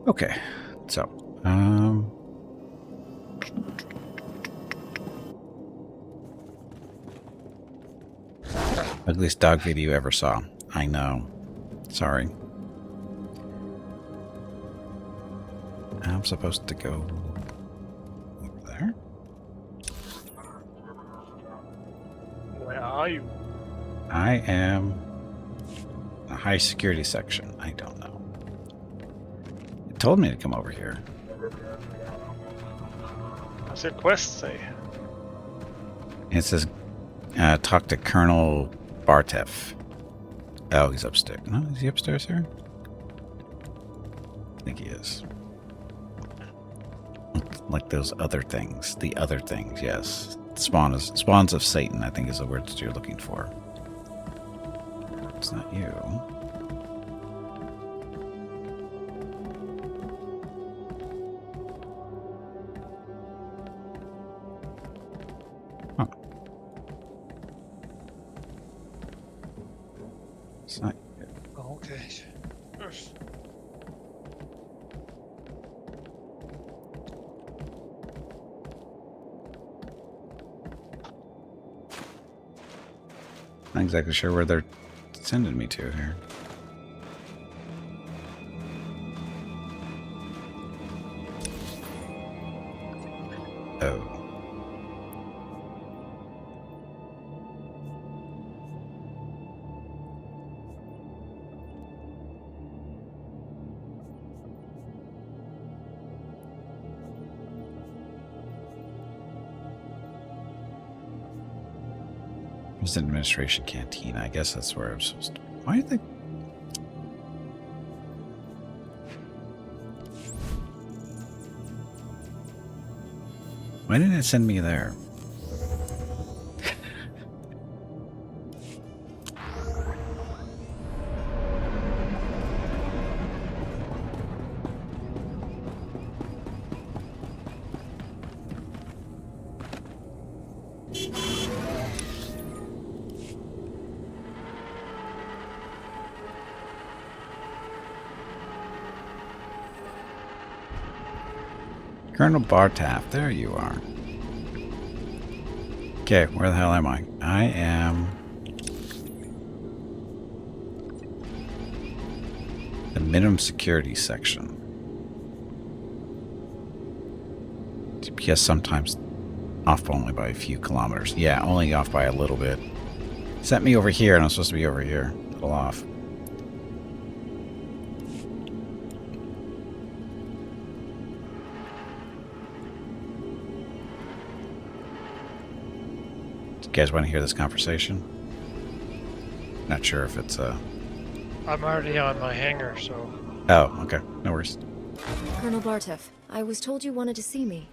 Okay, so, ugliest dog video you ever saw. I know. Sorry. I'm supposed to go over there. Where are you? I am in a high security section. I don't know. It told me to come over here. What's your quest say? It says, talk to Colonel Bartev. Oh, he's upstairs. No, is he upstairs here? I think he is. Like those other things. The other things, yes. Spawns of Satan, I think is the word that you're looking for. It's not you. Huh. It's not you. Oh, okay. Yes. Not exactly sure where they're sending me to here. Oh. It's an administration canteen. I guess that's where I'm supposed to. Why did they? Why didn't it send me there? Colonel Bartaff, there you are. Okay, where the hell am I? I am the minimum security section. GPS sometimes off only by a few kilometers. Yeah, only off by a little bit. Sent me over here, and I'm supposed to be over here. A little off. You guys want to hear this conversation? Not sure if it's I'm already on my hangar, so... Oh, okay. No worries. Colonel Bartev, I was told you wanted to see me.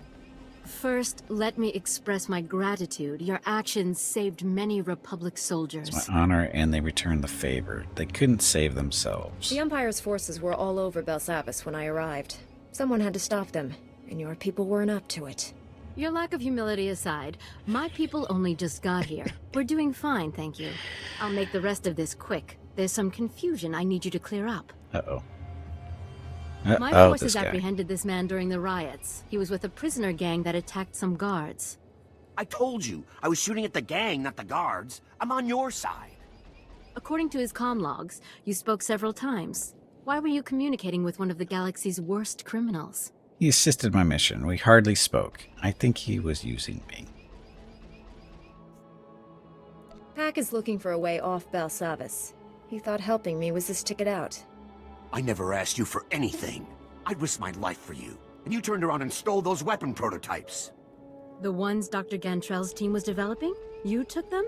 First, let me express my gratitude. Your actions saved many Republic soldiers. It's my honor, and they returned the favor. They couldn't save themselves. The Empire's forces were all over Belsavis when I arrived. Someone had to stop them, and your people weren't up to it. Your lack of humility aside, my people only just got here. We're doing fine, thank you. I'll make the rest of this quick. There's some confusion I need you to clear up. Uh-oh. My forces apprehended this man during the riots. He was with a prisoner gang that attacked some guards. I told you, I was shooting at the gang, not the guards. I'm on your side. According to his comm logs, you spoke several times. Why were you communicating with one of the galaxy's worst criminals? He assisted my mission. We hardly spoke. I think he was using me. Pack is looking for a way off Belsavis. He thought helping me was his ticket out. I never asked you for anything. I'd risk my life for you. And you turned around and stole those weapon prototypes. The ones Dr. Gantrell's team was developing? You took them?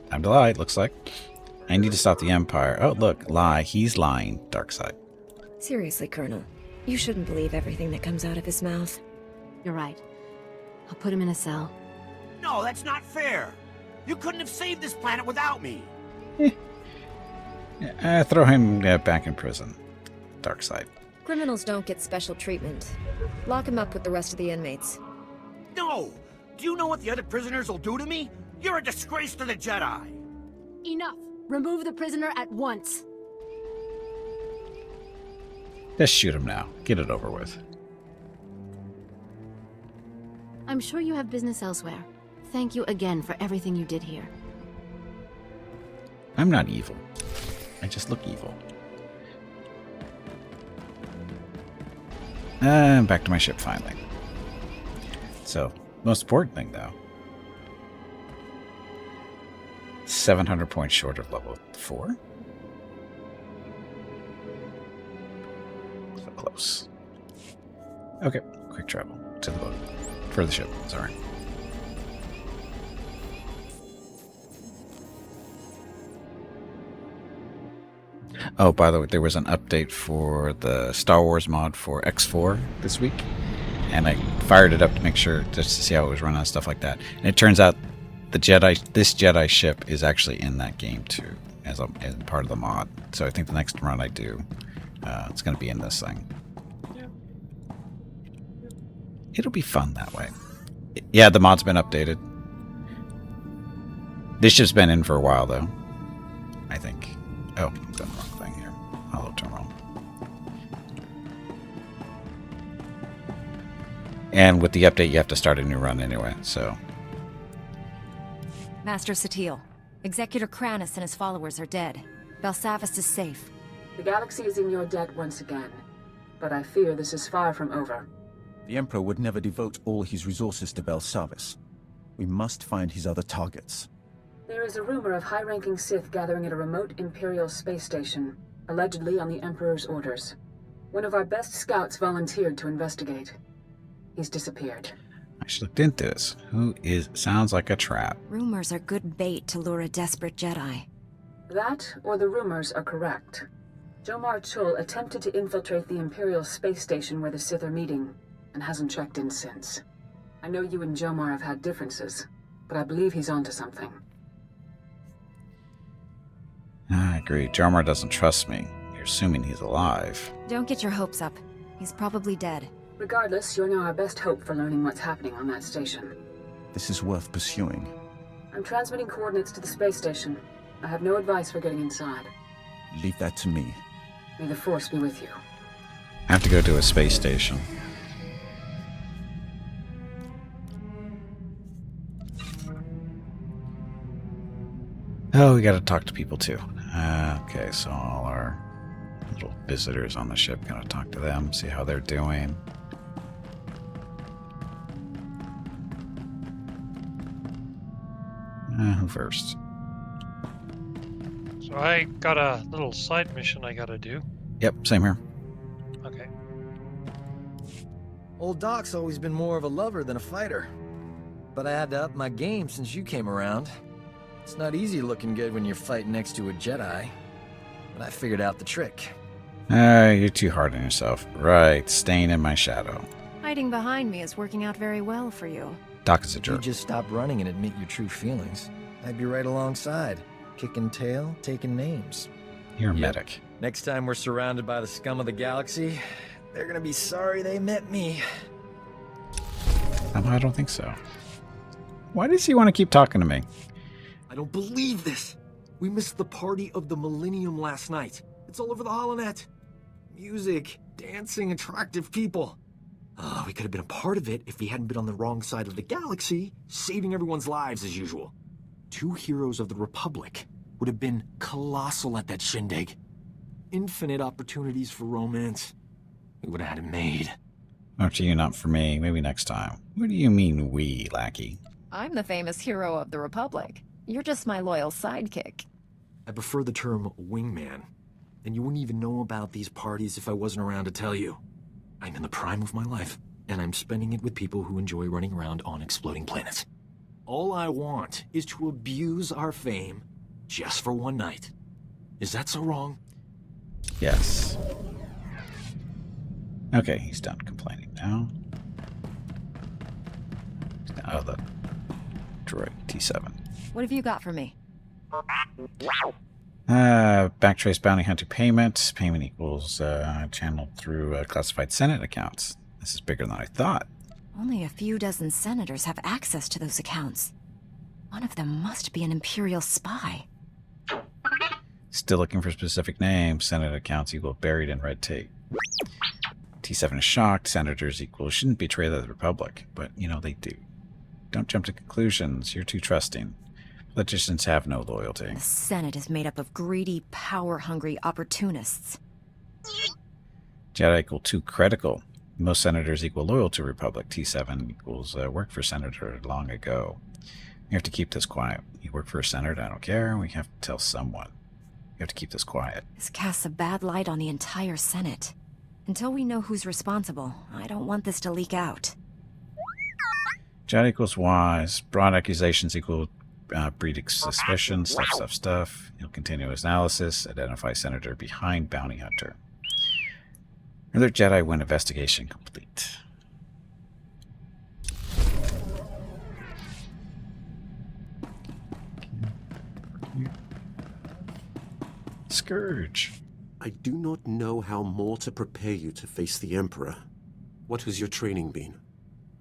Time to lie, it looks like. I need to stop the Empire. Oh, look, lie. He's lying. Dark side. Seriously, Colonel. You shouldn't believe everything that comes out of his mouth. You're right. I'll put him in a cell. No, that's not fair. You couldn't have saved this planet without me. Throw him back in prison. Dark side. Criminals don't get special treatment. Lock him up with the rest of the inmates. No! Do you know what the other prisoners will do to me? You're a disgrace to the Jedi! Enough! Remove the prisoner at once! Just shoot him now. Get it over with. I'm sure you have business elsewhere. Thank you again for everything you did here. I'm not evil. I just look evil. Back to my ship finally. So, most important thing though. 700 points short of level 4? So close. Okay, quick travel to the boat. For the ship, sorry. Oh, by the way, there was an update for the Star Wars mod for X4 this week. And I fired it up to make sure, just to see how it was running and stuff like that. And it turns out this Jedi ship is actually in that game too, as part of the mod. So I think the next run I do, it's going to be in this thing. Yeah. It'll be fun that way. Yeah, the mod's been updated. This ship's been in for a while though, I think. Oh, I'm done the wrong thing here. Hollow terminal. And with the update, you have to start a new run anyway, so. Master Satil, Executor Kranis and his followers are dead. Belsavis is safe. The galaxy is in your debt once again, but I fear this is far from over. The Emperor would never devote all his resources to Belsavis. We must find his other targets. There is a rumor of high-ranking Sith gathering at a remote Imperial space station, allegedly on the Emperor's orders. One of our best scouts volunteered to investigate. He's disappeared. I should looked into this. Sounds like a trap. Rumors are good bait to lure a desperate Jedi. That, or the rumors, are correct. Jomar Chul attempted to infiltrate the Imperial space station where the Sith are meeting, and hasn't checked in since. I know you and Jomar have had differences, but I believe he's onto something. I agree. Jomar doesn't trust me. You're assuming he's alive. Don't get your hopes up. He's probably dead. Regardless, you're now our best hope for learning what's happening on that station. This is worth pursuing. I'm transmitting coordinates to the space station. I have no advice for getting inside. Leave that to me. May the Force be with you. I have to go to a space station. Oh, we gotta talk to people too. Okay, so all our little visitors on the ship, gotta talk to them, see how they're doing. Who first? So I got a little side mission I gotta do. Yep, same here. Okay. Old Doc's always been more of a lover than a fighter. But I had to up my game since you came around. It's not easy looking good when you're fighting next to a Jedi. But I figured out the trick. You're too hard on yourself. Right, staying in my shadow. Hiding behind me is working out very well for you. Doc is a If you jerk. just stop running and admit your true feelings, I'd be right alongside, kicking tail, taking names. You're a Yep. medic. Next time we're surrounded by the scum of the galaxy, they're gonna be sorry they met me. I don't think so. Why does he want to keep talking to me? I don't believe this. We missed the party of the Millennium last night. It's all over the holonet. Music, dancing, attractive people. We could have been a part of it if we hadn't been on the wrong side of the galaxy, saving everyone's lives as usual. 2 heroes of the Republic would have been colossal at that shindig. Infinite opportunities for romance. We would have had it made. Not for you, not for me. Maybe next time. What do you mean, we, lackey? I'm the famous hero of the Republic. You're just my loyal sidekick. I prefer the term wingman. And you wouldn't even know about these parties if I wasn't around to tell you. I'm in the prime of my life, and I'm spending it with people who enjoy running around on exploding planets. All I want is to abuse our fame just for one night. Is that so wrong? Yes. Okay, he's done complaining now. Oh, the droid T7. What have you got for me? Backtrace bounty hunter payment. Payment equals channeled through classified Senate accounts. This is bigger than I thought. Only a few dozen senators have access to those accounts. One of them must be an Imperial spy. Still looking for specific names. Senate accounts equal buried in red tape. T7 is shocked. Senators equal shouldn't betray the Republic, but, you know, they do. Don't jump to conclusions. You're too trusting. Politicians have no loyalty. The Senate is made up of greedy, power-hungry opportunists. Jedi equal too critical. Most senators equal loyal to Republic. T7 equals work for senator long ago. You have to keep this quiet. You work for a senator, I don't care. We have to tell someone. You have to keep this quiet. This casts a bad light on the entire Senate. Until we know who's responsible, I don't want this to leak out. Jedi equals wise. Broad accusations equal breed suspicion. Stuff. He'll continue his analysis. Identify senator behind bounty hunter. Another Jedi win investigation complete. Scourge. I do not know how more to prepare you to face the Emperor. What has your training been?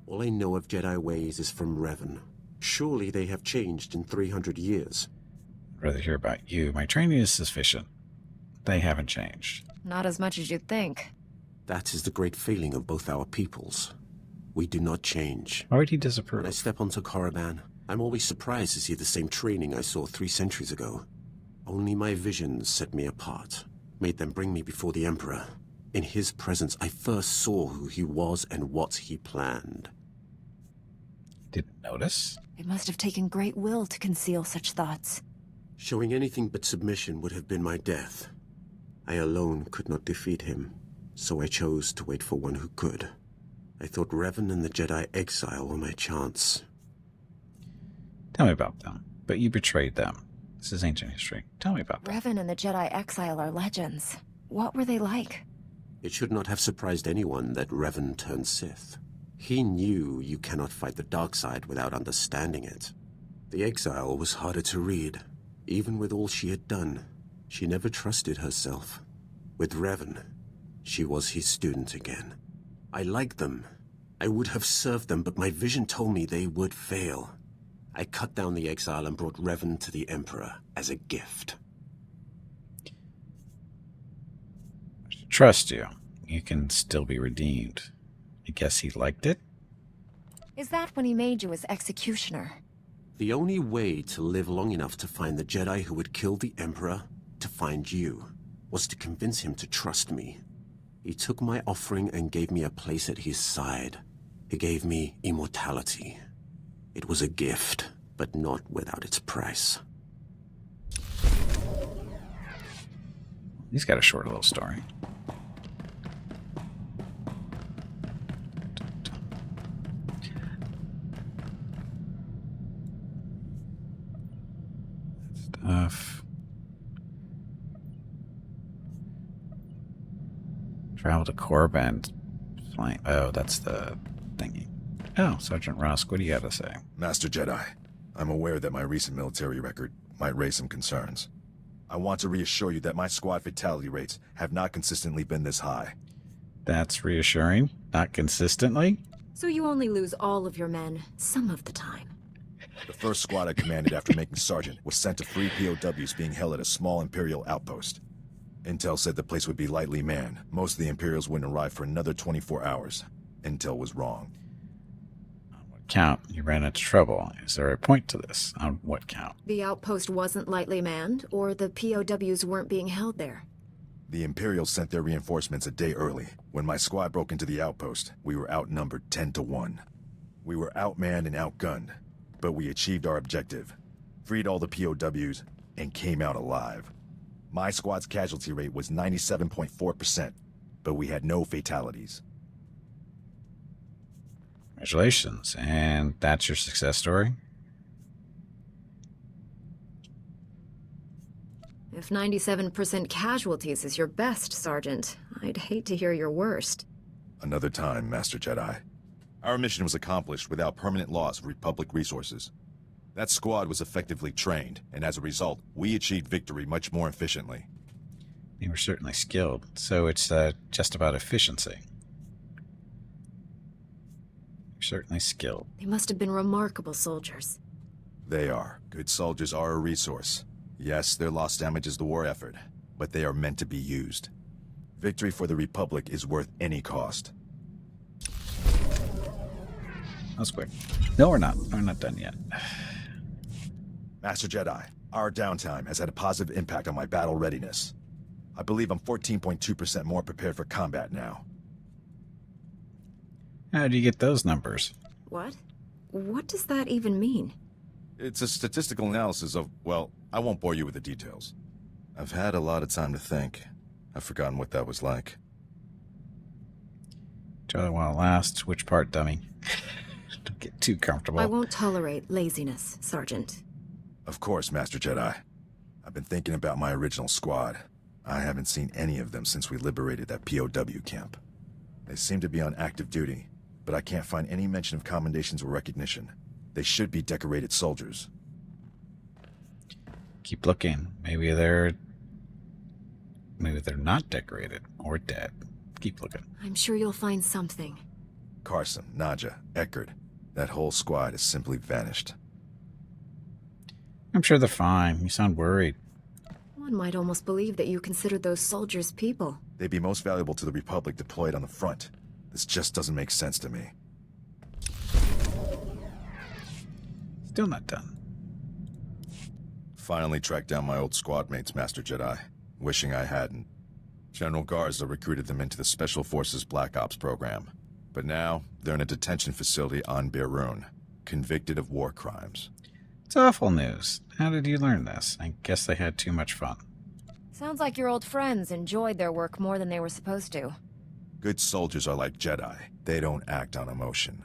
All I know of Jedi ways is from Revan. Surely they have changed in 300 years. I'd rather hear about you. My training is sufficient. They haven't changed. Not as much as you'd think. That is the great failing of both our peoples. We do not change. Why would he When disapprove? I step onto Korriban, I'm always surprised to see the same training I saw 3 centuries ago. Only my visions set me apart, made them bring me before the Emperor. In his presence, I first saw who he was and what he planned. Didn't notice. It must have taken great will to conceal such thoughts. Showing anything but submission would have been my death. I alone could not defeat him, so I chose to wait for one who could. I thought Revan and the Jedi exile were my chance. Tell me about them. But you betrayed them. This is ancient history. Tell me about them. Revan and the Jedi exile are legends. What were they like? It should not have surprised anyone that Revan turned Sith. He knew you cannot fight the dark side without understanding it. The exile was harder to read. Even with all she had done, she never trusted herself. With Revan, she was his student again. I liked them. I would have served them, but my vision told me they would fail. I cut down the exile and brought Revan to the Emperor as a gift. I should trust you. You can still be redeemed. I guess he liked it? Is that when he made you his executioner? The only way to live long enough to find the Jedi who would kill the Emperor, to find you, was to convince him to trust me. He took my offering and gave me a place at his side. He gave me immortality. It was a gift, but not without its price. He's got a short little story. Stuff. Travel to Korriban. Flying. Oh, that's the thingy. Oh, Sergeant Rusk, what do you got to say? Master Jedi, I'm aware that my recent military record might raise some concerns. I want to reassure you that my squad fatality rates have not consistently been this high. That's reassuring. Not consistently. So you only lose all of your men, some of the time. The first squad I commanded after making sergeant was sent to free POWs being held at a small Imperial outpost. Intel said the place would be lightly manned. Most of the Imperials wouldn't arrive for another 24 hours. Intel was wrong. On what count? You ran into trouble. Is there a point to this? On what count? The outpost wasn't lightly manned, or the POWs weren't being held there. The Imperials sent their reinforcements a day early. When my squad broke into the outpost, we were outnumbered 10-1. We were outmanned and outgunned, but we achieved our objective, freed all the POWs, and came out alive. My squad's casualty rate was 97.4%, but we had no fatalities. Congratulations. And that's your success story? If 97% casualties is your best, Sergeant, I'd hate to hear your worst. Another time, Master Jedi. Our mission was accomplished without permanent loss of Republic resources. That squad was effectively trained, and as a result, we achieved victory much more efficiently. They were certainly skilled, so it's just about efficiency. You're certainly skilled. They must have been remarkable soldiers. They are. Good soldiers are a resource. Yes, their loss damages the war effort, but they are meant to be used. Victory for the Republic is worth any cost. That was quick. No, we're not. We're not done yet. Master Jedi, our downtime has had a positive impact on my battle readiness. I believe I'm 14.2% more prepared for combat now. How do you get those numbers? What? What does that even mean? It's a statistical analysis of, well, I won't bore you with the details. I've had a lot of time to think. I've forgotten what that was like. Try while it lasts. Which part, dummy? Don't get too comfortable. I won't tolerate laziness, Sergeant. Of course, Master Jedi. I've been thinking about my original squad. I haven't seen any of them since we liberated that POW camp. They seem to be on active duty, but I can't find any mention of commendations or recognition. They should be decorated soldiers. Keep looking. Maybe they're not decorated or dead. Keep looking. I'm sure you'll find something. Carson, Nadja, Eckert. That whole squad has simply vanished. I'm sure they're fine. You sound worried. One might almost believe that you consider those soldiers people. They'd be most valuable to the Republic deployed on the front. This just doesn't make sense to me. Still not done. Finally tracked down my old squad mates, Master Jedi. Wishing I hadn't. General Garza recruited them into the Special Forces Black Ops program. But now, they're in a detention facility on Beirun, convicted of war crimes. It's awful news. How did you learn this? I guess they had too much fun. Sounds like your old friends enjoyed their work more than they were supposed to. Good soldiers are like Jedi. They don't act on emotion.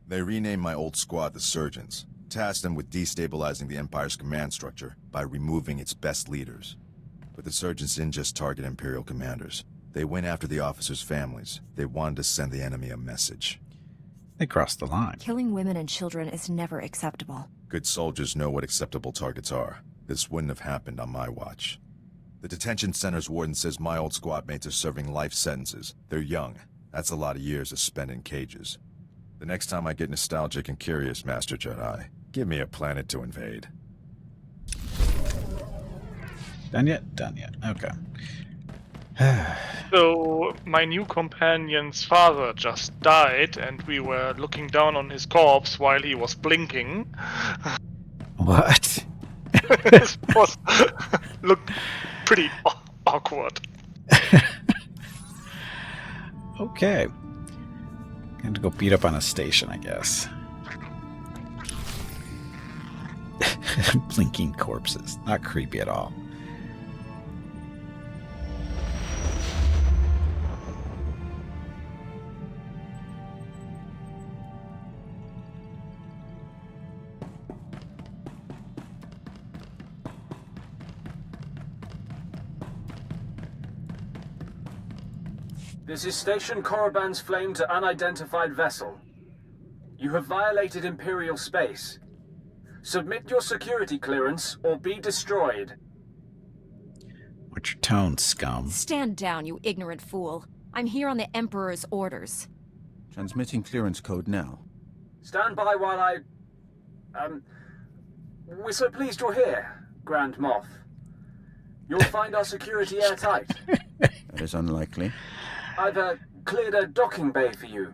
They renamed my old squad the Surgeons, tasked them with destabilizing the Empire's command structure by removing its best leaders. But the Surgeons didn't just target Imperial commanders. They went after the officers' families. They wanted to send the enemy a message. They crossed the line. Killing women and children is never acceptable. Good soldiers know what acceptable targets are. This wouldn't have happened on my watch. The detention center's warden says my old squad mates are serving life sentences. They're young. That's a lot of years to spend in cages. The next time I get nostalgic and curious, Master Jedi, give me a planet to invade. Done yet? Done yet. Okay. So, my new companion's father just died, and we were looking down on his corpse while he was blinking. What? This was looked pretty awkward. Okay. Going to go beat up on a station, I guess. Blinking corpses. Not creepy at all. This is Station Korriban's flame to unidentified vessel. You have violated Imperial space. Submit your security clearance or be destroyed. What's your tone, scum? Stand down, you ignorant fool. I'm here on the Emperor's orders. Transmitting clearance code now. Stand by while I... We're so pleased you're here, Grand Moff. You'll find our security airtight. That is unlikely. I've cleared a docking bay for you.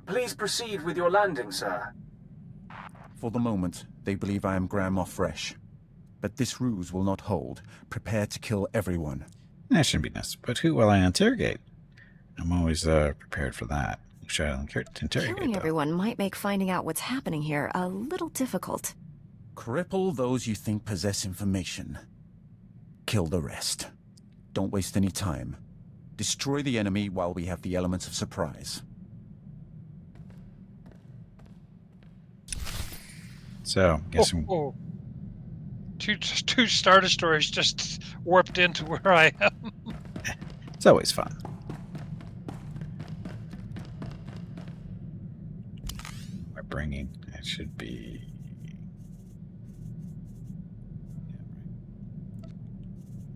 Please proceed with your landing, sir. For the moment, they believe I am Grand Moff Fresh. But this ruse will not hold. Prepare to kill everyone. That shouldn't be necessary. But who will I interrogate? I'm always prepared for that. Should I interrogate Killing though? everyone might make finding out what's happening here a little difficult. Cripple those you think possess information. Kill the rest. Don't waste any time. Destroy the enemy while we have the elements of surprise. So, guessing Two Star Destroyers just warped into where I am. it's always fun. We're bringing. It should be.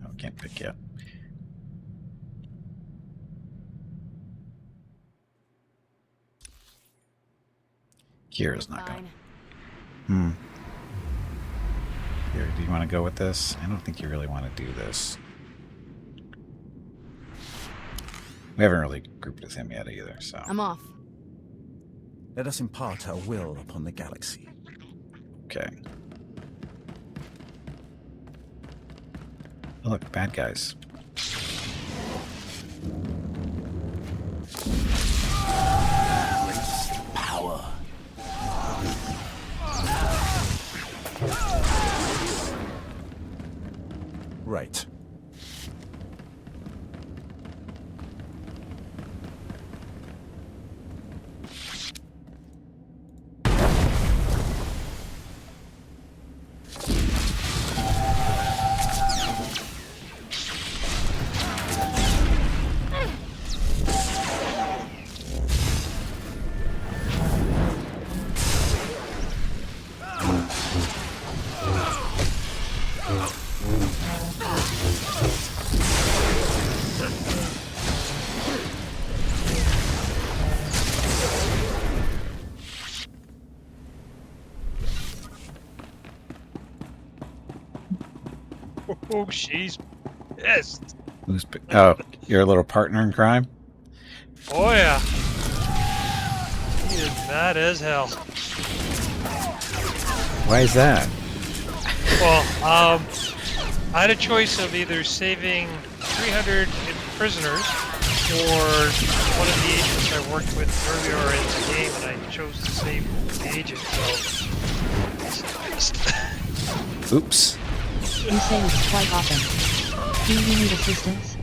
Oh, can't pick yet. Kira's not going. Here, do you want to go with this? I don't think you really want to do this. We haven't really grouped with him yet either, so. I'm off. Let us impart our will upon the galaxy. Okay. Oh, look, bad guys. Power. Right. Oh, she's pissed. Oh, your little partner in crime? Oh, yeah. He is mad as hell. Why is that? Well, I had a choice of either saving 300 prisoners or one of the agents I worked with earlier in the game, and I chose to save the agent, so he's pissed. Oops. You say this quite often. Do you need assistance?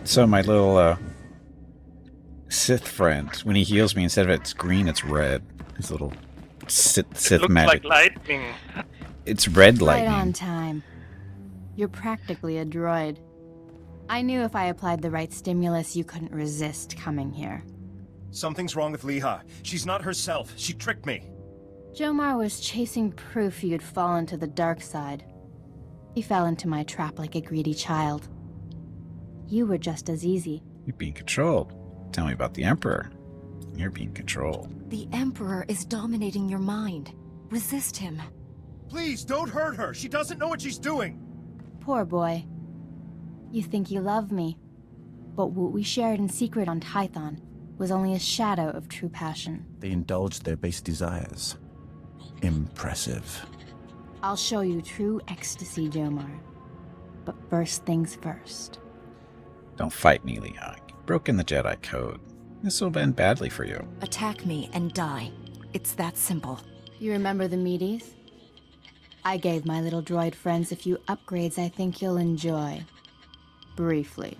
So my little Sith friend, when he heals me, instead of it's green, it's red. His little Sith Looks magic. like lightning. It's red Right lightning. on time. You're practically a droid. I knew if I applied the right stimulus, you couldn't resist coming here. Something's wrong with Leha. She's not herself. She tricked me. Jomar was chasing proof you'd fallen to the dark side. He fell into my trap like a greedy child. You were just as easy. You're being controlled. Tell me about the Emperor. You're being controlled. The Emperor is dominating your mind. Resist him. Please, don't hurt her. She doesn't know what she's doing. Poor boy. You think you love me, but what we shared in secret on Tython was only a shadow of true passion. They indulged their base desires. Impressive. I'll show you true ecstasy, Jomar. But first things first. Don't fight me, Leha. You've broken the Jedi code. This will end badly for you. Attack me and die. It's that simple. You remember the meaties? I gave my little droid friends a few upgrades I think you'll enjoy. Briefly.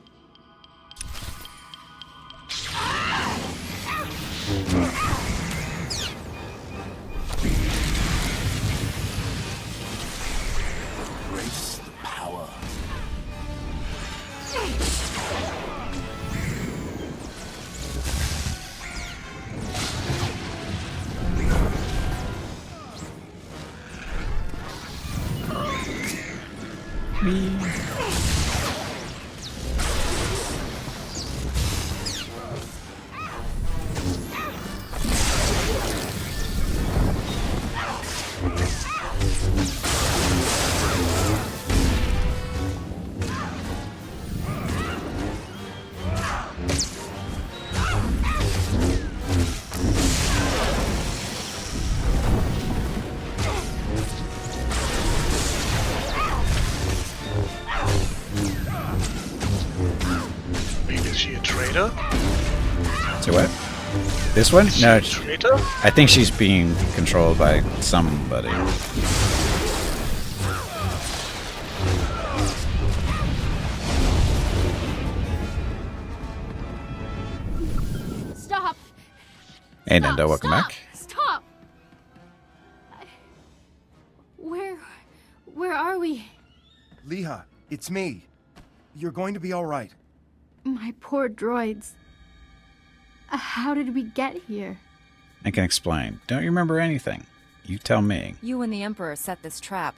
Embrace the power. Is she a traitor? So what? This one? Is she No, a traitor? I think she's being controlled by somebody. Stop! Hey, Nendo, welcome back. Stop! Where are we? Leha, it's me. You're going to be all right. My poor droids. How did we get here? I can explain. Don't you remember anything? You tell me. You and the Emperor set this trap.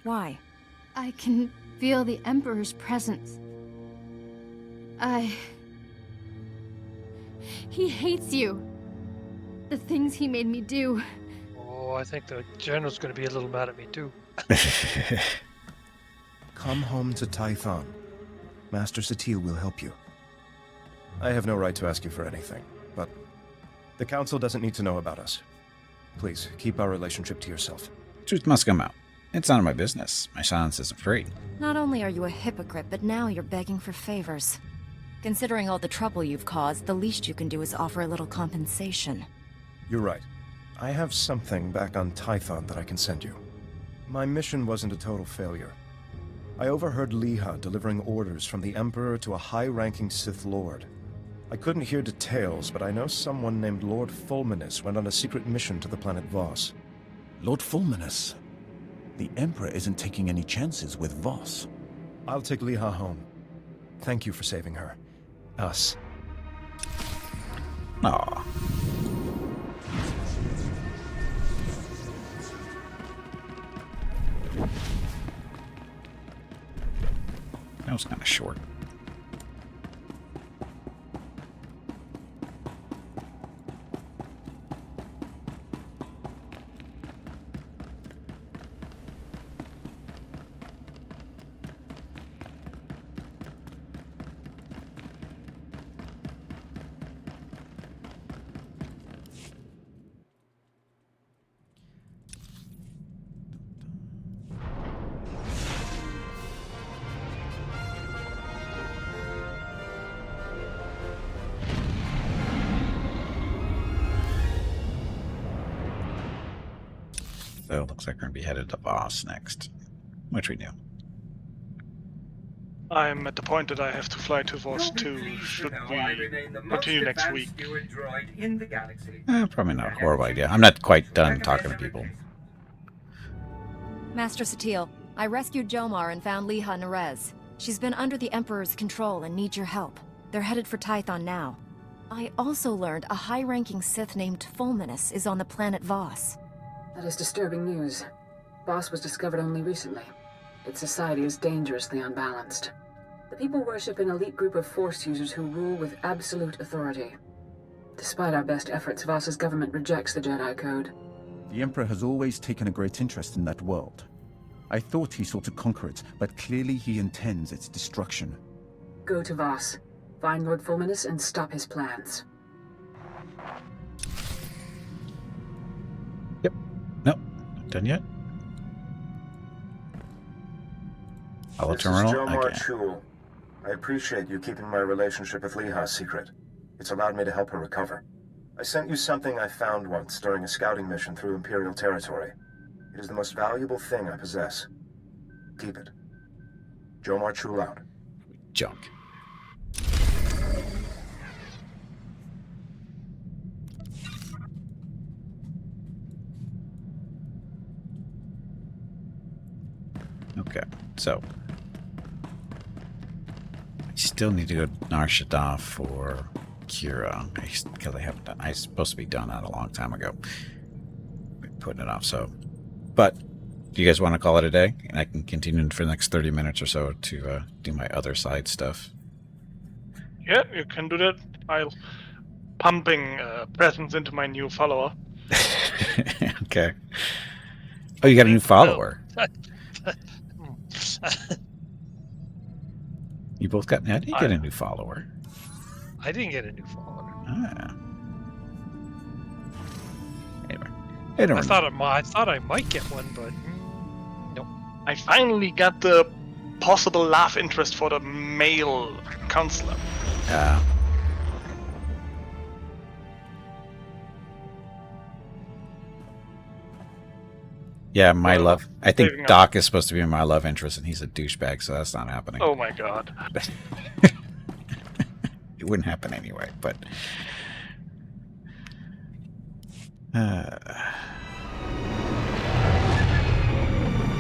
Why? I can feel the Emperor's presence. He hates you. The things he made me do. Oh, I think the general's going to be a little mad at me too. Come home to Tython. Master Satil will help you. I have no right to ask you for anything, but the Council doesn't need to know about us. Please, keep our relationship to yourself. Truth must come out. It's none of my business. My silence isn't free. Not only are you a hypocrite, but now you're begging for favors. Considering all the trouble you've caused, the least you can do is offer a little compensation. You're right. I have something back on Tython that I can send you. My mission wasn't a total failure. I overheard Liha delivering orders from the Emperor to a high-ranking Sith Lord. I couldn't hear details, but I know someone named Lord Fulminus went on a secret mission to the planet Voss. Lord Fulminus? The Emperor isn't taking any chances with Voss. I'll take Liha home. Thank you for saving her. Us. Aw. That was kind of short. So it looks like we're going to be headed to Voss next, which we knew. I'm at the point that I have to fly to Voss too. Should we continue next week? Probably not a horrible idea. I'm not quite done talking to people. Master Satil, I rescued Jomar and found Liha Nerez. She's been under the Emperor's control and needs your help. They're headed for Tython now. I also learned a high-ranking Sith named Fulminus is on the planet Voss. That is disturbing news. Voss was discovered only recently. Its society is dangerously unbalanced. The people worship an elite group of Force users who rule with absolute authority. Despite our best efforts, Voss's government rejects the Jedi Code. The Emperor has always taken a great interest in that world. I thought he sought to conquer it, but clearly he intends its destruction. Go to Voss, find Lord Fulminus, and stop his plans. Yep. Nope. Not done yet. Hollow terminal. Jomar Chul. I appreciate you keeping my relationship with Liha secret. It's allowed me to help her recover. I sent you something I found once during a scouting mission through Imperial territory. It is the most valuable thing I possess. Keep it. Jomar Chul out. Junk. Okay, so I still need to go to Nar Shaddaa for Kira because I haven't done. I was supposed to be done that a long time ago. Been putting it off. So, but do you guys want to call it a day? And I can continue for the next 30 minutes or so to do my other side stuff. Yeah, you can do that. I'll pumping presents into my new follower. Okay. Oh, you got a new follower. You both got. How did you get a new follower? I didn't get a new follower. Ah. Anyway, I thought I might get one, but nope. I finally got the possible love interest for the male counselor. Yeah, my love. I think Doc is supposed to be my love interest, and he's a douchebag, so that's not happening. Oh my god. It wouldn't happen anyway, but...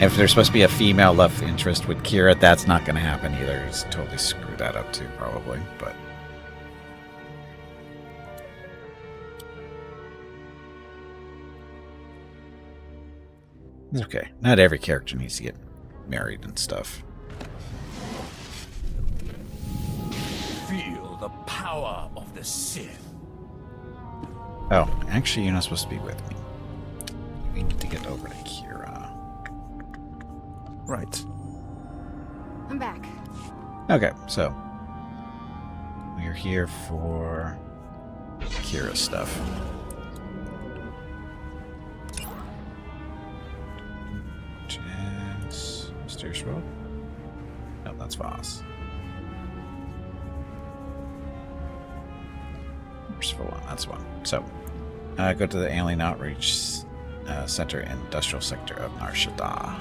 if there's supposed to be a female love interest with Kira, that's not going to happen either. It's totally screw that up too, probably, but... It's okay. Not every character needs to get married and stuff. Feel the power of the Sith. Oh, actually, you're not supposed to be with me. We need to get over to Kira. Right. I'm back. Okay, so we're here for Kira stuff. Chance, Mysterious Road? No, that's Voss. Merciful One, that's one. So, go to the Alien Outreach Center, Industrial Sector of Nar Shaddaa.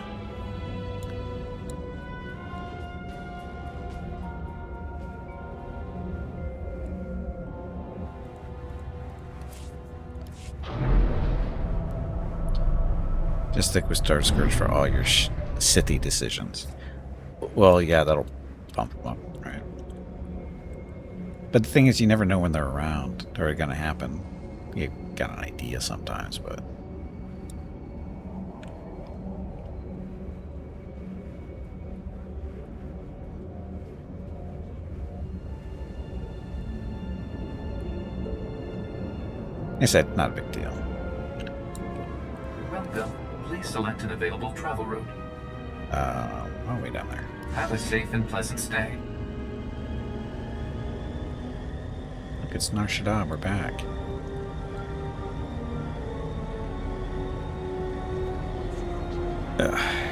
Just stick with Star Scourge for all your Sithy decisions. Well, yeah, that'll bump them up, right? But the thing is, you never know when they're around or going to happen. You got an idea sometimes, but... I said, not a big deal. Welcome. Please select an available travel route. Oh, way down there. Have a safe and pleasant stay. Look, it's Nar Shaddaa. We're back. Ugh.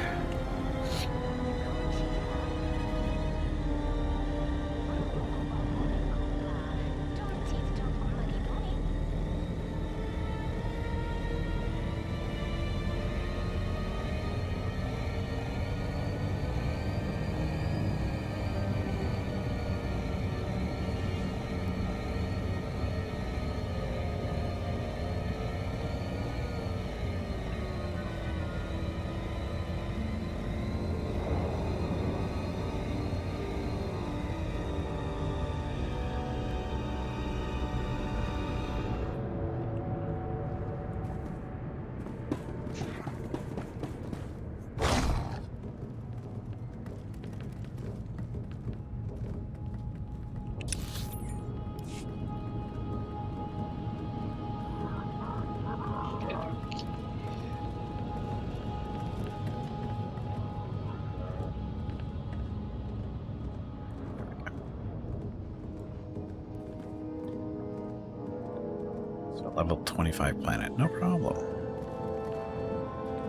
Level 25 planet, no problem.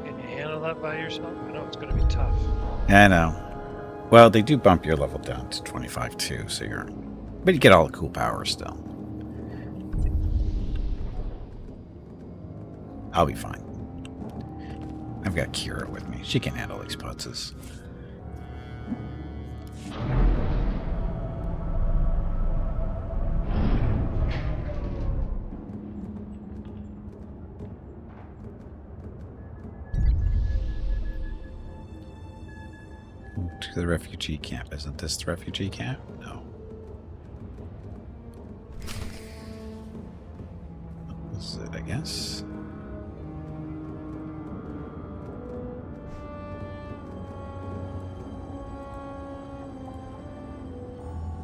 Can you handle that by yourself? I know it's going to be tough. Yeah, I know. Well, they do bump your level down to 25 too, so you're... But you get all the cool powers still. I'll be fine. I've got Kira with me. She can handle these putzes. To the refugee camp. Isn't this the refugee camp? No. This is it, I guess.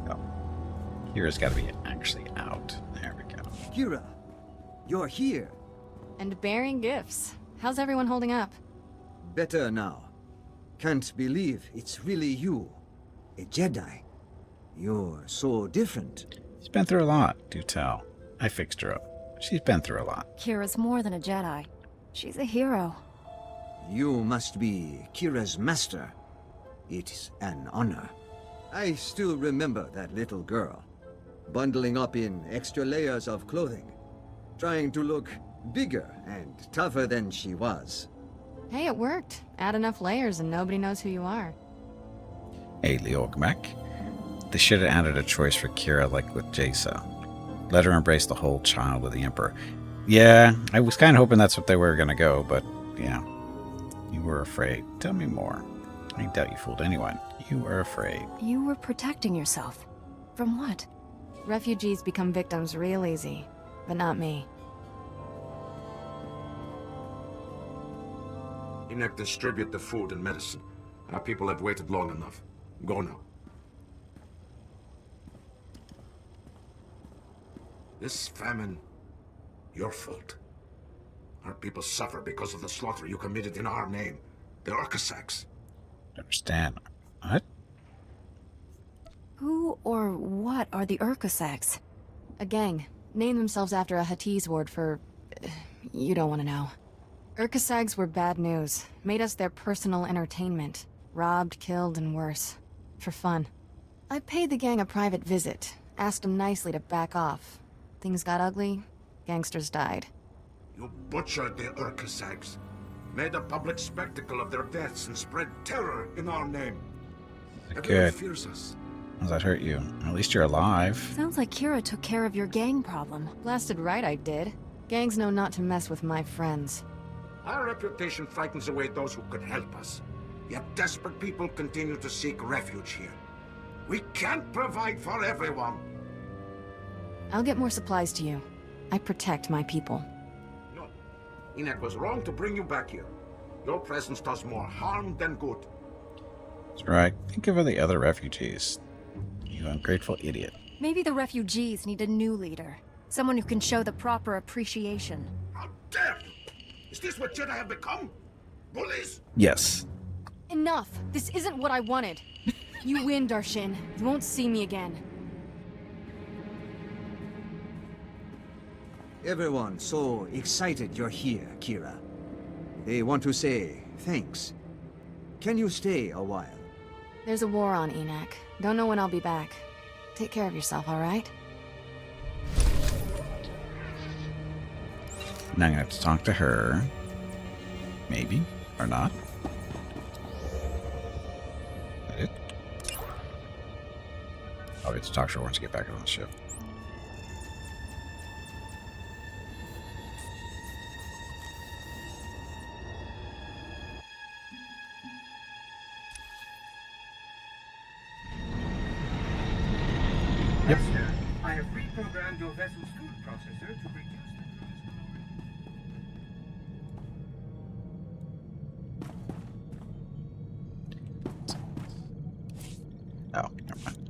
Oh. Kira's got to be actually out. There we go. Kira, you're here. And bearing gifts. How's everyone holding up? Better now. Can't believe it's really you. A Jedi. You're so different. She's been through a lot, do tell. I fixed her up. She's been through a lot. Kira's more than a Jedi. She's a hero. You must be Kira's master. It's an honor. I still remember that little girl, bundling up in extra layers of clothing, trying to look bigger and tougher than she was. Hey, it worked. Add enough layers and nobody knows who you are. Hey, Liogmek. They should have added a choice for Kira like with Jaisa. Let her embrace the whole child of the Emperor. Yeah, I was kind of hoping that's what they were going to go, but yeah. You were afraid. Tell me more. I doubt you fooled anyone. You were afraid. You were protecting yourself. From what? Refugees become victims real easy, but not me. Enoch, distribute the food and medicine. Our people have waited long enough. Go now. This famine Your fault. Our people suffer because of the slaughter you committed in our name. The Urkasaks. Understand. What? Who or what are the Urkasaks? A gang. Named themselves after a Huttese word for... you don't want to know. Urkasags were bad news. Made us their personal entertainment. Robbed, killed, and worse. For fun. I paid the gang a private visit. Asked them nicely to back off. Things got ugly. Gangsters died. You butchered the Urkasags. Made a public spectacle of their deaths and spread terror in our name. Everyone Good. fears us. How does that hurt you? At least you're alive. Sounds like Kira took care of your gang problem. Blasted right I did. Gangs know not to mess with my friends. Our reputation frightens away those who could help us. Yet desperate people continue to seek refuge here. We can't provide for everyone. I'll get more supplies to you. I protect my people. No. Enoch was wrong to bring you back here. Your presence does more harm than good. That's right. Think of the other refugees. You ungrateful idiot. Maybe the refugees need a new leader. Someone who can show the proper appreciation. How dare you! Is this what Jedi have become? Bullies? Yes. Enough! This isn't what I wanted. You win, Darshin. You won't see me again. Everyone so excited you're here, Kira. They want to say thanks. Can you stay a while? There's a war on, Enoch. Don't know when I'll be back. Take care of yourself, alright? Now I'm gonna have to talk to her. Maybe. Or not. Is that it? I'll get to talk to her once I get back on the ship. Yep. Master, I have reprogrammed your vessel's food processor to reduce the Oh, never mind.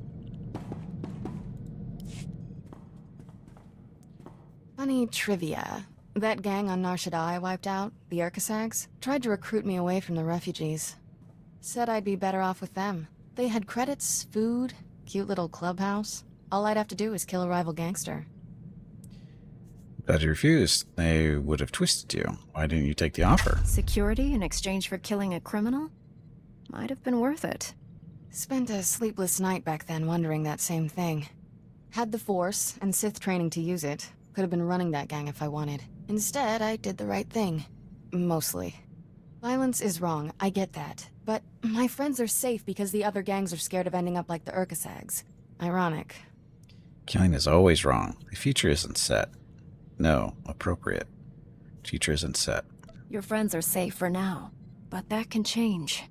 Funny trivia. That gang on Nar Shaddaa I wiped out, the Urkasags, tried to recruit me away from the refugees. Said I'd be better off with them. They had credits, food, cute little clubhouse. All I'd have to do is kill a rival gangster. But you refused. They would have twisted you. Why didn't you take the offer? Security in exchange for killing a criminal? Might have been worth it. Spent a sleepless night back then wondering that same thing. Had the Force and Sith training to use it. Could have been running that gang if I wanted. Instead, I did the right thing. Mostly. Violence is wrong, I get that. But my friends are safe because the other gangs are scared of ending up like the Urkasags. Ironic. Killing is always wrong. The future isn't set. No, appropriate. Future isn't set. Your friends are safe for now, but that can change.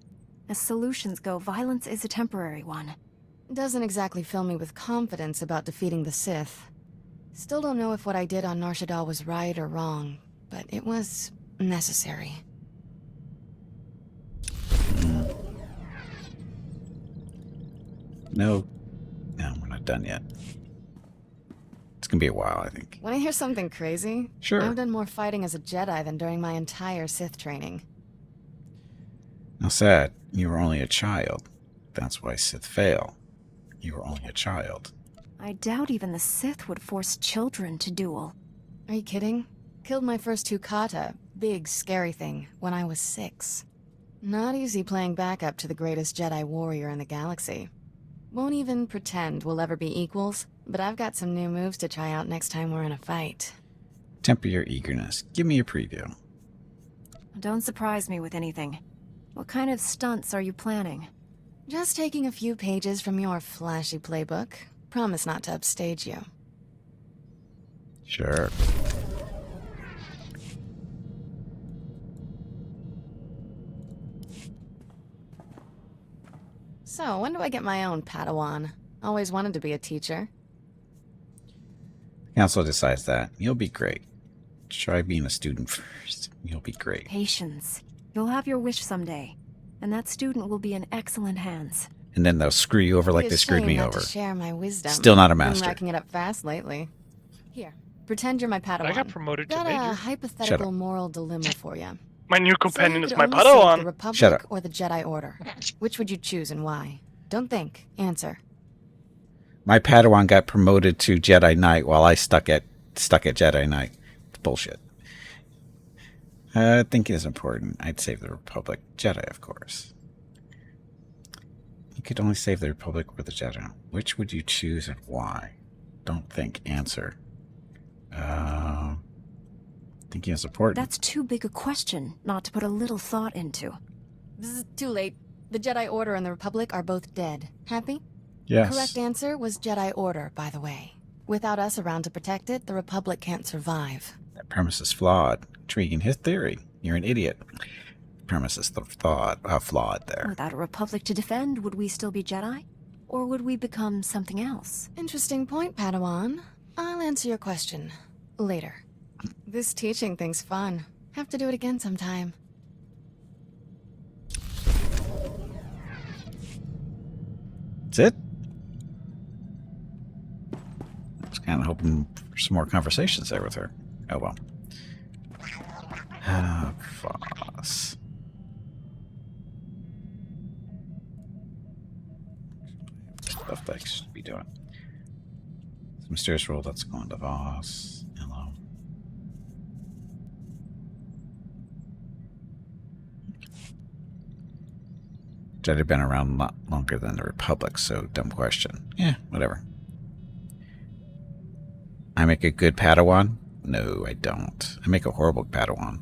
As solutions go, violence is a temporary one. Doesn't exactly fill me with confidence about defeating the Sith. Still don't know if what I did on Nar Shaddaa was right or wrong, but it was necessary. No, we're not done yet. It's gonna be a while, I think. Want to hear something crazy? Sure. I've done more fighting as a Jedi than during my entire Sith training. Now, sad, you were only a child. That's why Sith fail. You were only a child. I doubt even the Sith would force children to duel. Are you kidding? Killed my first 2 kata, big scary thing, when I was 6. Not easy playing backup to the greatest Jedi warrior in the galaxy. Won't even pretend we'll ever be equals, but I've got some new moves to try out next time we're in a fight. Temper your eagerness. Give me a preview. Don't surprise me with anything. What kind of stunts are you planning? Just taking a few pages from your flashy playbook. Promise not to upstage you. Sure. So, when do I get my own Padawan? Always wanted to be a teacher. The council decides that. You'll be great. Try being a student first. You'll be great. Patience. You'll have your wish someday, and that student will be in excellent hands. And then they'll screw you over like Be they screwed ashamed me not over. to share my wisdom. Still not a Been master. racking it up fast lately. Here, Pretend you're my Padawan. I got promoted to Got Major. a hypothetical moral dilemma for you. My new companion is my The Padawan. Republic or the Jedi Order? Which would you choose and why? Don't think. Answer. My Padawan got promoted to Jedi Knight while I stuck at Jedi Knight. It's bullshit. Thinking is important. I'd save the Republic. Jedi, of course. You could only save the Republic or the Jedi. Which would you choose and why? Don't think. Answer. Thinking is important. That's too big a question not to put a little thought into. This is too late. The Jedi Order and the Republic are both dead. Happy? Yes. Correct answer was Jedi Order, by the way. Without us around to protect it, the Republic can't survive. That premise is flawed. Intriguing his theory. You're an idiot. Premise is flawed there. Without a Republic to defend, would we still be Jedi? Or would we become something else? Interesting point, Padawan. I'll answer your question later. This teaching thing's fun. Have to do it again sometime. That's it? I was kind of hoping for some more conversations there with her. Oh well. Foss. Stuff that I should be doing. It's a mysterious role that's going to Voss. Hello. Jedi have been around a lot longer than the Republic, so dumb question. Yeah, whatever. I make a good Padawan? No, I don't. I make a horrible Padawan.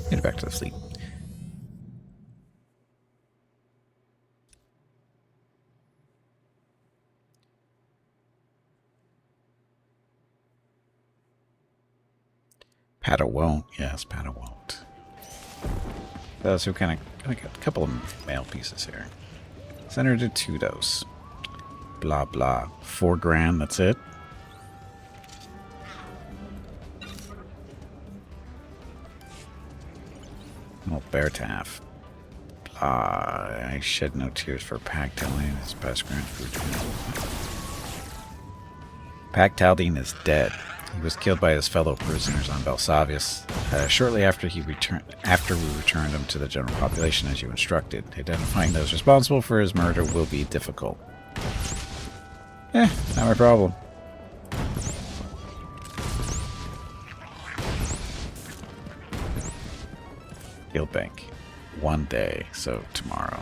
Get back to the fleet. Pada won't. Yes, Pada won't. So kind of got a couple of mail pieces here. Senator Tudos. Blah blah. $4,000. That's it. Oh, Bear Taff. I shed no tears for Pac Taldine. His best grand food. Pac Taldine is dead. He was killed by his fellow prisoners on Belsavius shortly after we returned him to the general population as you instructed. Identifying those responsible for his murder will be difficult. Not my problem. Guild Bank. One day, so tomorrow.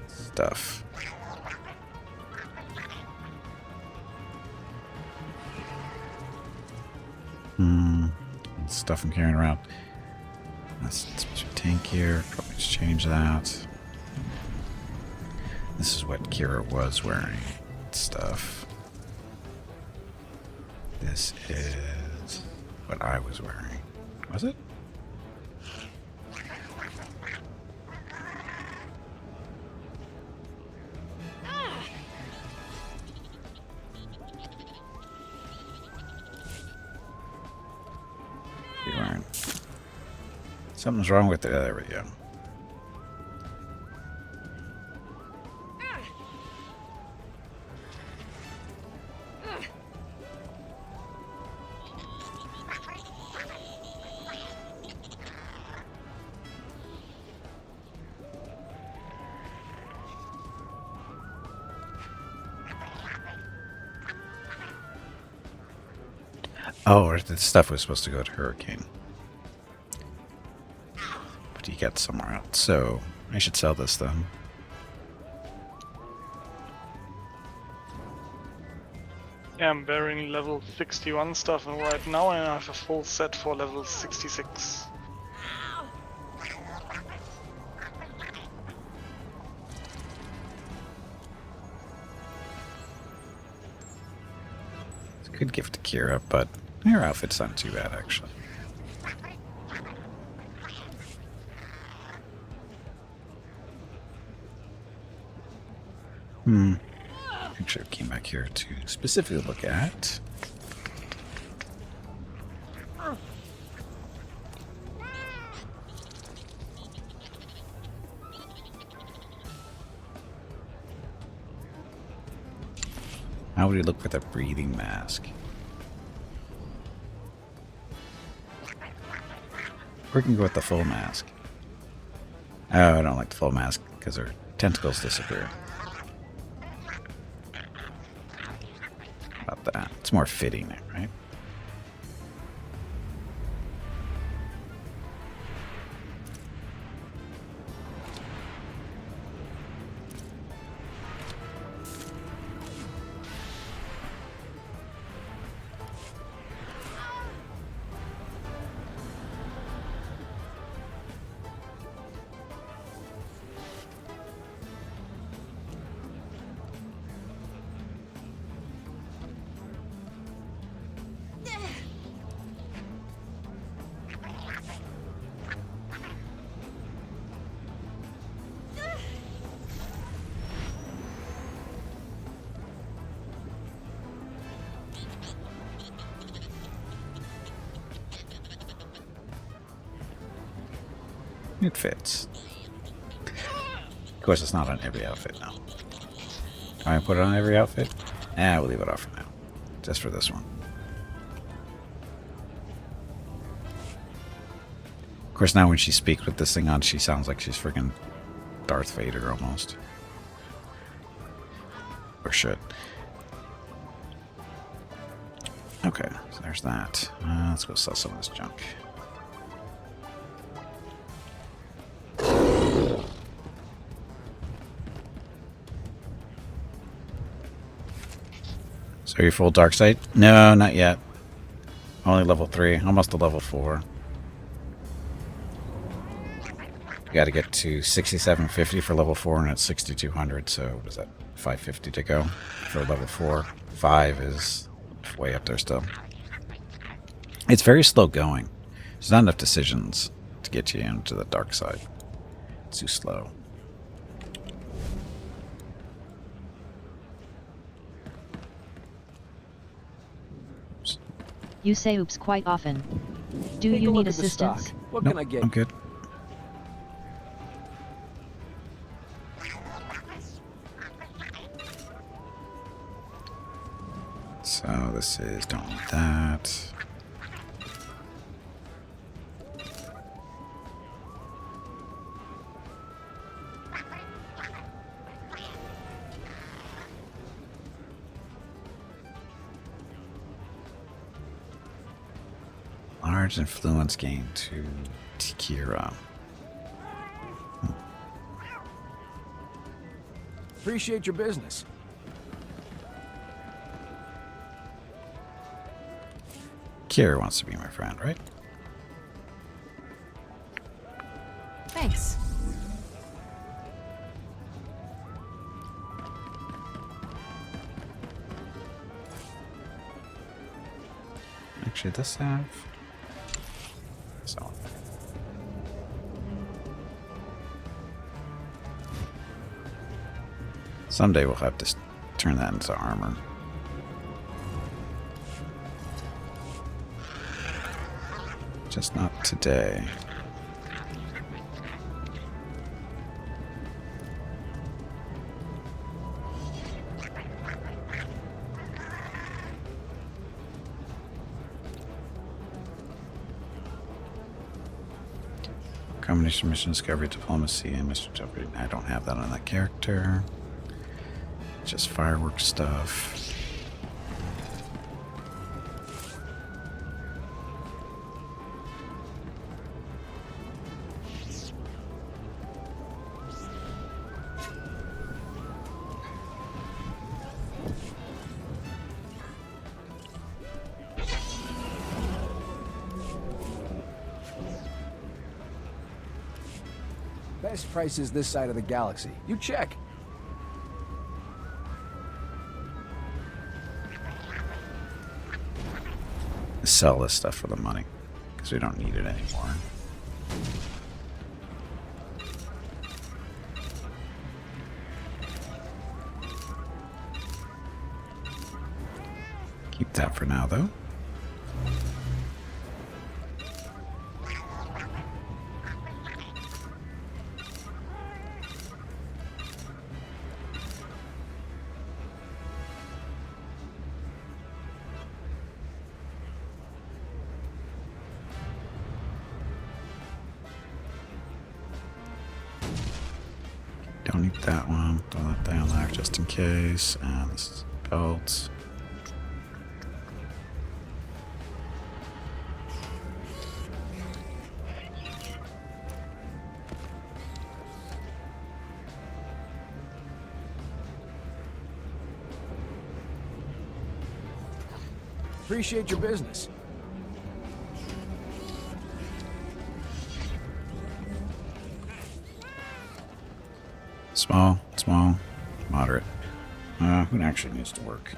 Stuff. Stuff I'm carrying around. That's your tank here. Probably just change that. This is what Kira was wearing. Stuff. This is what I was wearing. Was it? You wearing? Something's wrong with it. There we go. Oh, the stuff was supposed to go to Hurricane. But he got somewhere else. So, I should sell this then. Yeah, I'm wearing level 61 stuff, and right now I have a full set for level 66. It's a good gift to Kira, but her outfit's not too bad, actually. Actually, I came back here to specifically look at How would he look with a breathing mask? Or we can go with the full mask. Oh, I don't like the full mask because her tentacles disappear. About that. It's more fitting, right? It fits. Of course, it's not on every outfit now. Can I put it on every outfit? We'll leave it off for now. Just for this one. Of course, now when she speaks with this thing on, she sounds like she's freaking Darth Vader almost. Or should. Okay, so there's that. Let's go sell some of this junk. So are you full dark side? No, not yet. Only level 3, almost to level 4. You got to get to 6750 for level 4, and it's 6200. So what is that? 550 to go for level 4. 5 is way up there still. It's very slow going. There's not enough decisions to get you into the dark side. It's too slow. You say oops quite often. Do you need assistance? What Nope, can I get? I'm good. So this is, don't need that. Large influence gain to Tikira. Appreciate your business. Kira wants to be my friend, right? Thanks. Actually, does have... So. Someday we'll have to turn that into armor. Just not today. Combination mission discovery, diplomacy, and Mr. Jeopardy. I don't have that on that character. Just fireworks stuff. Best prices this side of the galaxy. You check. Sell this stuff for the money because we don't need it anymore. Keep that for now, though. delete that one. Throw that down there just in case. And this is belts. Appreciate your business. Small, moderate. Who actually needs to work?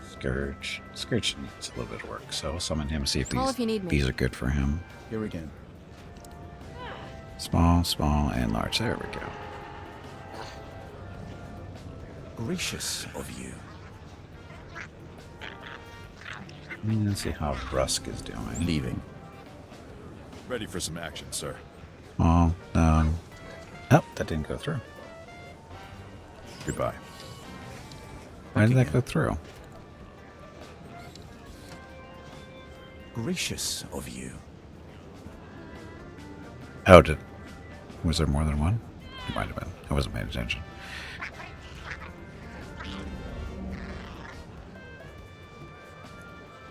Scourge. Scourge needs a little bit of work, so I'll summon him, see if Call if you need me. these are good for him. Here again. Small, and large. There we go. Gracious of you. Let's see how Brusk is doing. Leaving. Ready for some action, sir. Oh, oh, that didn't go through. Goodbye. Why did that go through? Gracious of you. Oh, was there more than one? It might have been. I wasn't paying attention.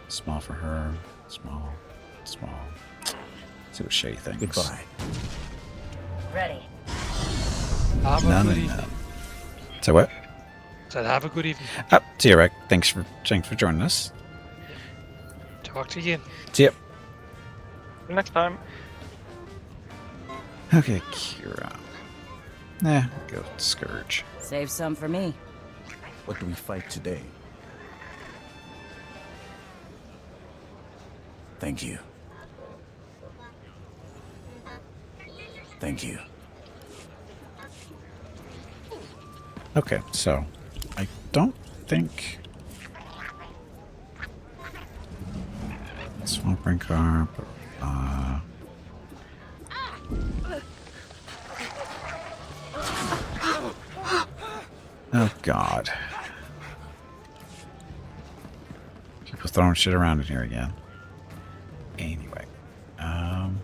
Small for her. Small. See what Shay thinks. Goodbye. Ready. Have a good evening. So what? Said have a good evening. See you, Rick. Thanks for joining us. Talk to you again. See ya. Next time. Okay, Kira. Go Scourge. Save some for me. What do we fight today? Thank you. Thank you. Okay, so I don't think Swamp Ring Carp. Oh God! People throwing shit around in here again. Anyway, I'm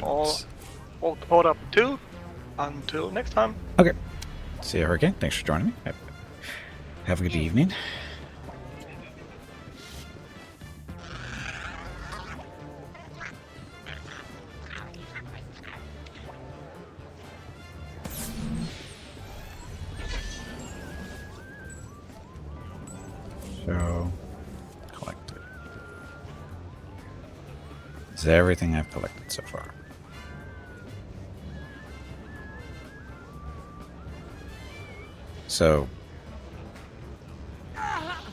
all caught up too. Until next time. Okay. See you, Hurricane. Thanks for joining me. Have a good evening. So, collected. This is everything I've collected so far. So, I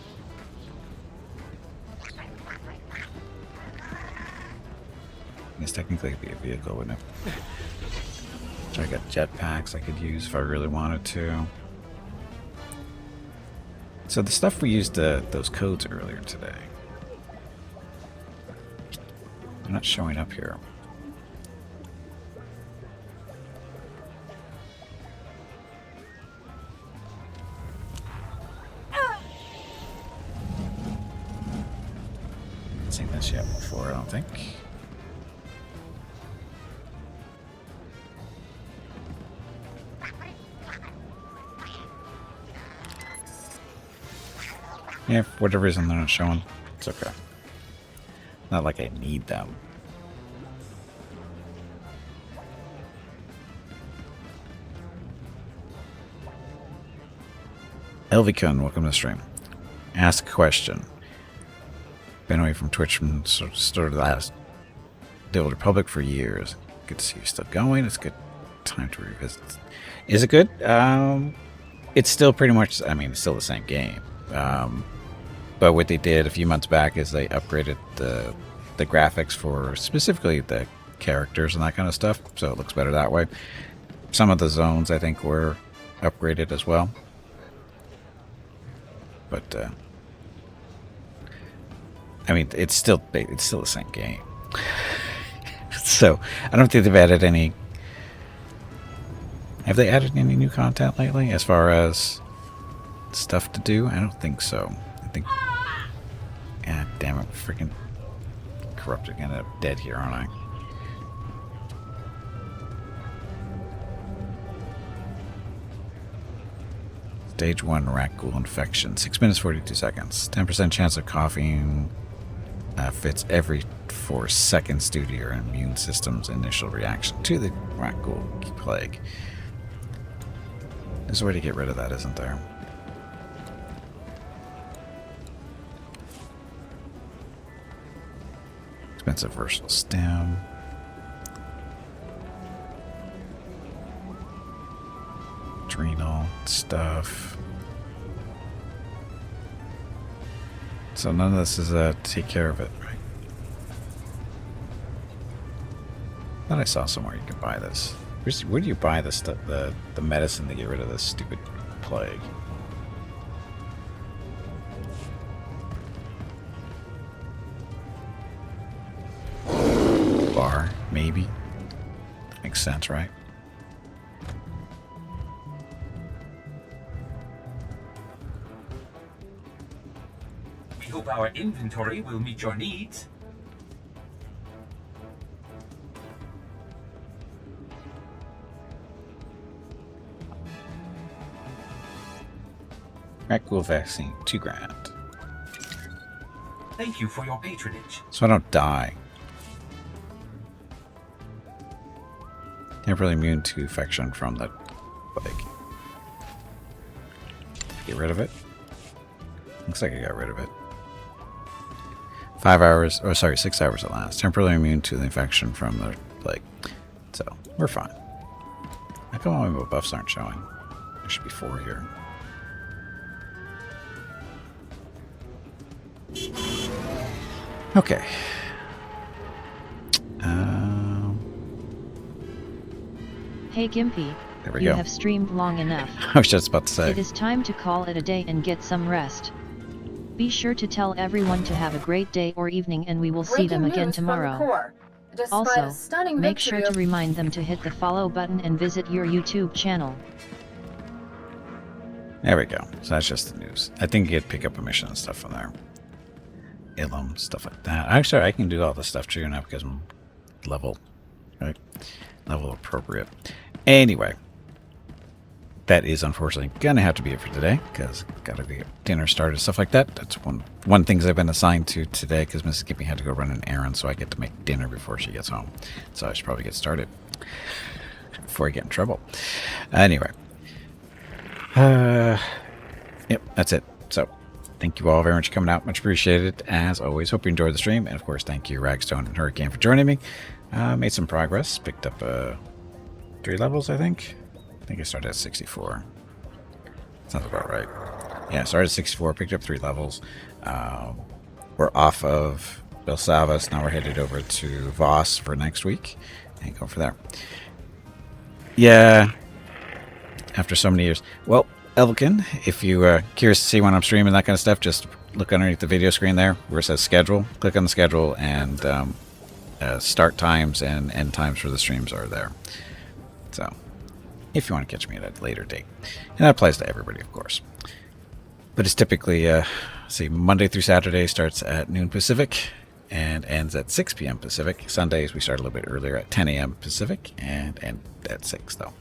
guess technically it'd be a vehicle, wouldn't it? So I got jetpacks I could use if I really wanted to. So the stuff we used those codes earlier today, they're not showing up here. Seen this yet before, I don't think. Yeah, for whatever reason they're not showing. It's okay. Not like I need them. Elvikun, welcome to the stream. Ask a question. Been away from Twitch from start of the last the Old Republic for years. Good to see you still going. It's a good time to revisit. Is it good? It's still pretty much, I mean, it's still the same game. But what they did a few months back is they upgraded the graphics for specifically the characters and that kind of stuff, so it looks better that way. Some of the zones, I think, were upgraded as well. But I mean, it's still the same game. So I don't think they've added any. Have they added any new content lately, as far as stuff to do? I don't think so. I think. God damn it, freaking corrupted, ended up dead here, aren't I? Stage 1 rat ghoul infection. 6 minutes 42 seconds. 10% chance of coughing. Fits every 4 seconds due to your immune system's initial reaction to the rat ghoul plague. There's a way to get rid of that, isn't there? Expensive versatile stem. Adrenal stuff. So none of this is to take care of it, right? I thought I saw somewhere you could buy this. Where do you buy the stuff, the medicine to get rid of this stupid plague? Bar, maybe. Makes sense, right? We hope our inventory will meet your needs. Rat ghoul vaccine, $2 grand. Thank you for your patronage. So I don't die. Temporarily immune to infection from the plague. Get rid of it. Looks like I got rid of it. 5 hours, or sorry, 6 hours at last. Temporarily immune to the infection from the plague. So, we're fine. How come all my buffs aren't showing? There should be 4 here. Okay. Hey Gimpy, there we you go. have streamed long enough. I was just about to say. It is time to call it a day and get some rest. Be sure to tell everyone to have a great day or evening and we will see them again tomorrow. Also, make sure to remind them to hit the follow button and visit your YouTube channel. There we go. So that's just the news. I think you could pick up a mission and stuff from there. Ilum, stuff like that. Actually, I can do all this stuff too now because I'm level, right? Level appropriate. Anyway, that is unfortunately gonna have to be it for today because gotta get dinner started, stuff like that. That's one things I've been assigned to today because Mrs. Gimpy had to go run an errand, so I get to make dinner before she gets home. So I should probably get started before I get in trouble. Anyway, yep, that's it. So thank you all very much for coming out. Much appreciated as always. Hope you enjoyed the stream, and of course, thank you Ragstone and Hurricane for joining me. Made some progress. Picked up 3 levels, I think. I think I started at 64. Sounds about right. Yeah, started at 64, picked up 3 levels. We're off of Belsalvas. Now we're headed over to Voss for next week and go for there. Yeah, after so many years. Well, Elvikin, if you're curious to see when I'm streaming that kind of stuff, just look underneath the video screen there where it says schedule. Click on the schedule and start times and end times for the streams are there. So, if you want to catch me at a later date. And that applies to everybody, of course. But it's typically, see, Monday through Saturday starts at noon Pacific and ends at 6 p.m. Pacific. Sundays we start a little bit earlier at 10 a.m. Pacific and end at 6, though.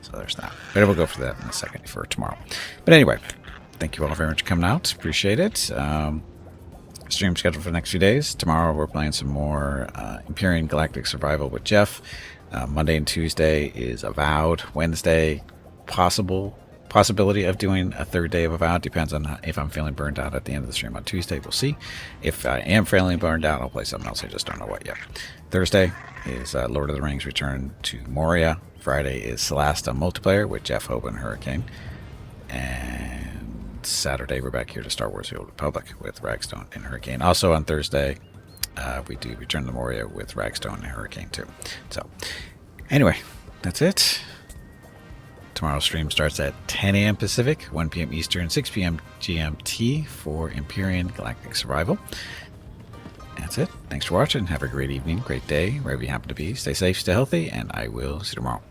So there's that. But we'll go for that in a second for tomorrow. But anyway, thank you all very much for coming out. Appreciate it. Stream scheduled for the next few days. Tomorrow we're playing some more Empyrean Galactic Survival with Jeff. Monday and Tuesday is Avowed. Wednesday, possibility of doing a 3rd day of Avowed. Depends on if I'm feeling burned out at the end of the stream on Tuesday. We'll see. If I am feeling burned out, I'll play something else. I just don't know what yet. Thursday is Lord of the Rings Return to Moria. Friday is Celasta multiplayer with Jeff, Hope, and Hurricane. And Saturday, we're back here to Star Wars: The Old Republic with Ragstone and Hurricane. Also on Thursday, we do Return to Moria with Ragstone and Hurricane too. So, anyway, that's it. Tomorrow's stream starts at 10 a.m. Pacific, 1 p.m. Eastern, 6 p.m. GMT for Empyrean Galactic Survival. That's it. Thanks for watching. Have a great evening, great day, wherever you happen to be. Stay safe, stay healthy, and I will see you tomorrow.